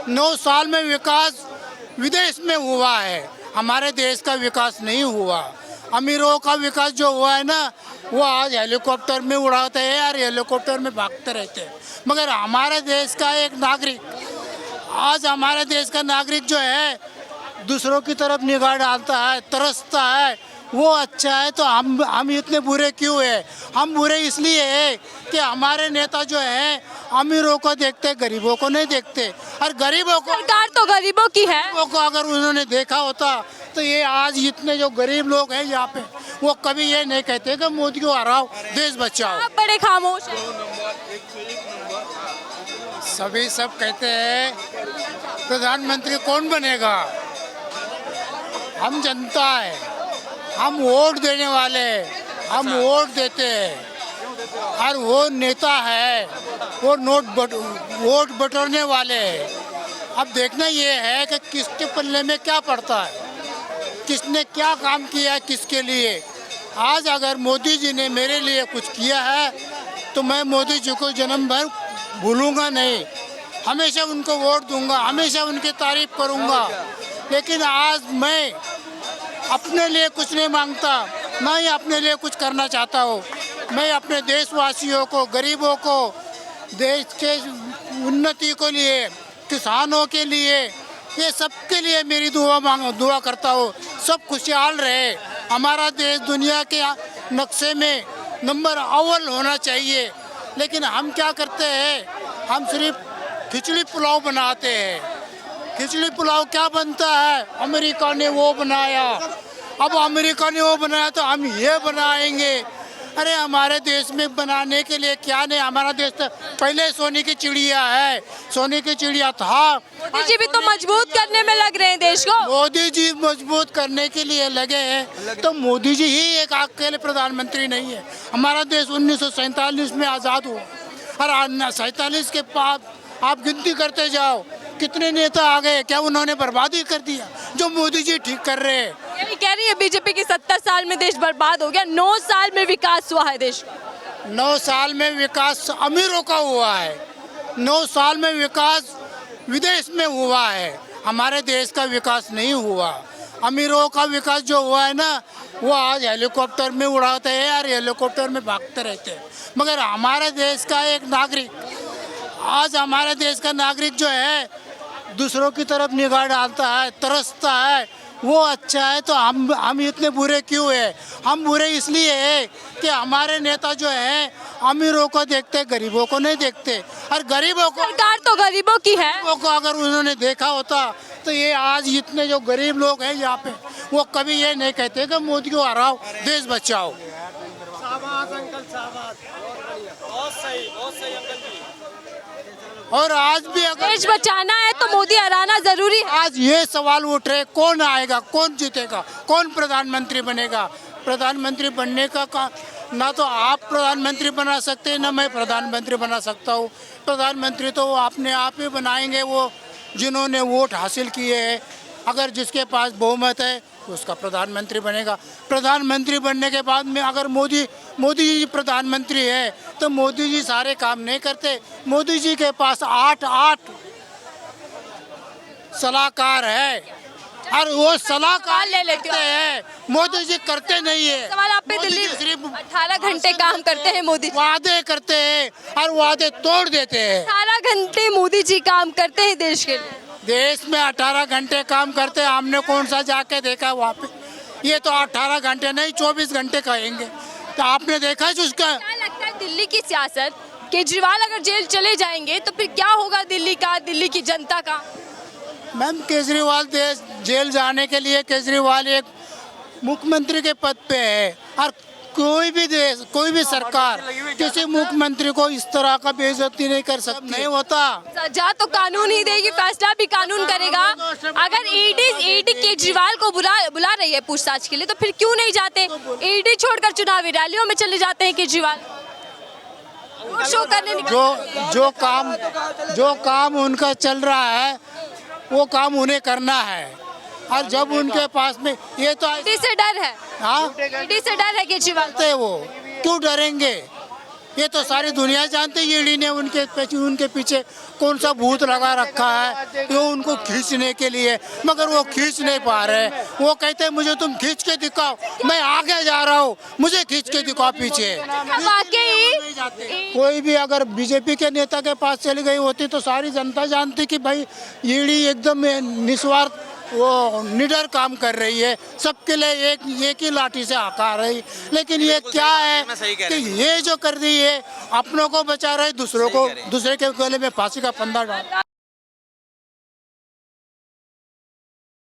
9 साल में विकास विदेश में हुआ है, हमारे देश का विकास नहीं हुआ। अमीरों का विकास जो हुआ है ना, वो आज हेलीकॉप्टर में उड़ाते हैं यार, हेलीकॉप्टर में भागते रहते हैं। मगर हमारे देश का एक नागरिक, आज हमारे देश का नागरिक जो है दूसरों की तरफ निगाह डालता है, तरसता है, वो अच्छा है। तो हम इतने बुरे क्यों है? हम बुरे इसलिए है कि हमारे नेता जो है अमीरों को देखते, गरीबों को नहीं देखते। और गरीबों को, सरकार तो गरीबों की है। गरीबों को अगर उन्होंने देखा होता तो ये आज इतने जो गरीब लोग हैं यहाँ पे, वो कभी ये नहीं कहते कि मोदी को हराओ, देश बचाओ। आप बड़े खामोश हैं। सभी सब कहते हैं प्रधानमंत्री कौन बनेगा? हम जनता है, हम वोट देने वाले हैं, हम वोट देते हैं। और वो नेता है, वो वोट बटोरने वाले हैं। अब देखना ये है कि किसके पल्ले में क्या पड़ता है, किसने क्या काम किया है, किसके लिए। आज अगर मोदी जी ने मेरे लिए कुछ किया है तो मैं मोदी जी को जन्म भर भूलूंगा नहीं, हमेशा उनको वोट दूंगा, हमेशा उनकी तारीफ करूंगा। लेकिन आज मैं अपने लिए कुछ नहीं मांगता, ना ही अपने लिए कुछ करना चाहता हूँ। मैं अपने देशवासियों को, गरीबों को, देश के उन्नति के लिए, किसानों के लिए, ये सबके लिए मेरी दुआ करता हूँ। सब खुशहाल रहे, हमारा देश दुनिया के नक्शे में नंबर अव्वल होना चाहिए। लेकिन हम क्या करते हैं? हम सिर्फ खिचड़ी पुलाव बनाते हैं। खिचड़ी पुलाव क्या बनता है? अमेरिका ने वो बनाया, अब अमेरिका ने वो बनाया तो हम ये बनाएंगे। अरे हमारे देश में बनाने के लिए क्या नहीं, हमारा देश तो पहले सोने की चिड़िया है, सोने की चिड़िया था। मोदी जी भी तो मजबूत करने में लग रहे हैं देश को। मोदी जी मजबूत करने के लिए लगे हैं, तो मोदी जी ही एक अकेले प्रधानमंत्री नहीं है। हमारा देश 1947 में आज़ाद हुआ, और 47 के बाद आप गिनती करते जाओ कितने नेता आ गए, क्या उन्होंने बर्बादी कर दिया जो मोदी जी ठीक कर रहे हैं? यही कह रही है बीजेपी की 70 साल में देश बर्बाद हो गया। 9 साल में विकास हुआ है देश का। 9 साल में विकास अमीरों का हुआ है, 9 साल में विकास विदेश में हुआ है, हमारे देश का विकास नहीं हुआ। अमीरों का विकास जो हुआ है ना, वो आज हेलीकॉप्टर में उड़ाते हैं यार, हेलीकॉप्टर में भागते रहते हैं। मगर हमारे देश का एक नागरिक, आज हमारे देश का नागरिक जो है दूसरों की तरफ निगाह डालता है, तरसता है, वो अच्छा है। तो हम इतने बुरे क्यों है? हम बुरे इसलिए है कि हमारे नेता जो है अमीरों को देखते, गरीबों को नहीं देखते। और गरीबों को, सरकार तो गरीबों की है। गरीबों को अगर उन्होंने देखा होता तो ये आज इतने जो गरीब लोग हैं यहाँ पे, वो कभी ये नहीं कहते कि मोदी को हराओ, देश बचाओ। शाबाश अंकल, शाबाश, बहुत सही, बहुत सही अंकल जी। और आज भी अगर देश बचाना है तो मोदी हराना जरूरी है। आज ये सवाल उठ रहे, कौन आएगा, कौन जीतेगा, कौन प्रधानमंत्री बनेगा? प्रधानमंत्री बनने का ना तो आप प्रधानमंत्री बना सकते हैं, ना मैं प्रधानमंत्री बना सकता हूँ। प्रधानमंत्री तो वो अपने आप ही बनाएंगे, वो जिन्होंने वोट हासिल किए हैं। अगर जिसके पास बहुमत है उसका प्रधानमंत्री बनेगा। प्रधानमंत्री बनने के बाद में अगर मोदी जी प्रधानमंत्री है तो मोदी जी सारे काम नहीं करते। मोदी जी के पास 8 सलाहकार है, और वो सलाहकार ले लेते हैं, मोदी जी करते नहीं है। सवाल आप पे, दिल्ली सिर्फ 18 घंटे काम करते हैं मोदी जी। वादे करते हैं और वादे तोड़ देते हैं। 18 घंटे मोदी जी काम करते हैं देश के लिए। देश में 18 घंटे काम करते हैं, हमने कौन सा जाके देखा वहाँ पे? ये तो 18 घंटे नहीं 24 घंटे कहेंगे। तो आपने देखा है उसका? क्या लगता है दिल्ली की सियासत, केजरीवाल अगर जेल चले जाएंगे तो फिर क्या होगा दिल्ली का, दिल्ली की जनता का? मैम केजरीवाल जेल जाने के लिए, केजरीवाल एक मुख्यमंत्री के पद पे है, और कोई भी देश, कोई भी सरकार किसी मुख्यमंत्री को इस तरह का बेइज्जती नहीं कर सकती। नहीं होता। सजा तो कानून ही देगी, फैसला भी कानून करेगा। अगर ईडी केजरीवाल को बुला रही है पूछताछ के लिए, तो फिर क्यों नहीं जाते? ईडी छोड़कर चुनावी रैलियों में चले जाते हैं केजरीवाल, रोड शो करने। जो काम उनका चल रहा है वो काम उन्हें करना है। और जब उनके पास में ये तो ईडी से डर है। हाँ, ईडी से डर है केजरीवाल। वो क्यों डरेंगे? ये तो सारी दुनिया जानती है ईडी ने उनके पीछे कौन सा भूत लगा रखा है जो उनको खींचने के लिए, मगर वो खींच नहीं पा रहे। वो कहते हैं मुझे तुम खींच के दिखाओ, मैं आगे जा रहा हूँ, मुझे खींच के दिखाओ पीछे। वाकई कोई भी अगर बीजेपी के नेता के पास चली गई होती तो सारी जनता जानती कि भाई ईडी एकदम निस्वार्थ वो निडर काम कर रही है, सबके लिए एक ही लाठी से आकार है। लेकिन ये क्या है कि ये जो कर रही है अपनों को बचा रहे, दूसरों को दूसरे के गले में फांसी का फंदा डाल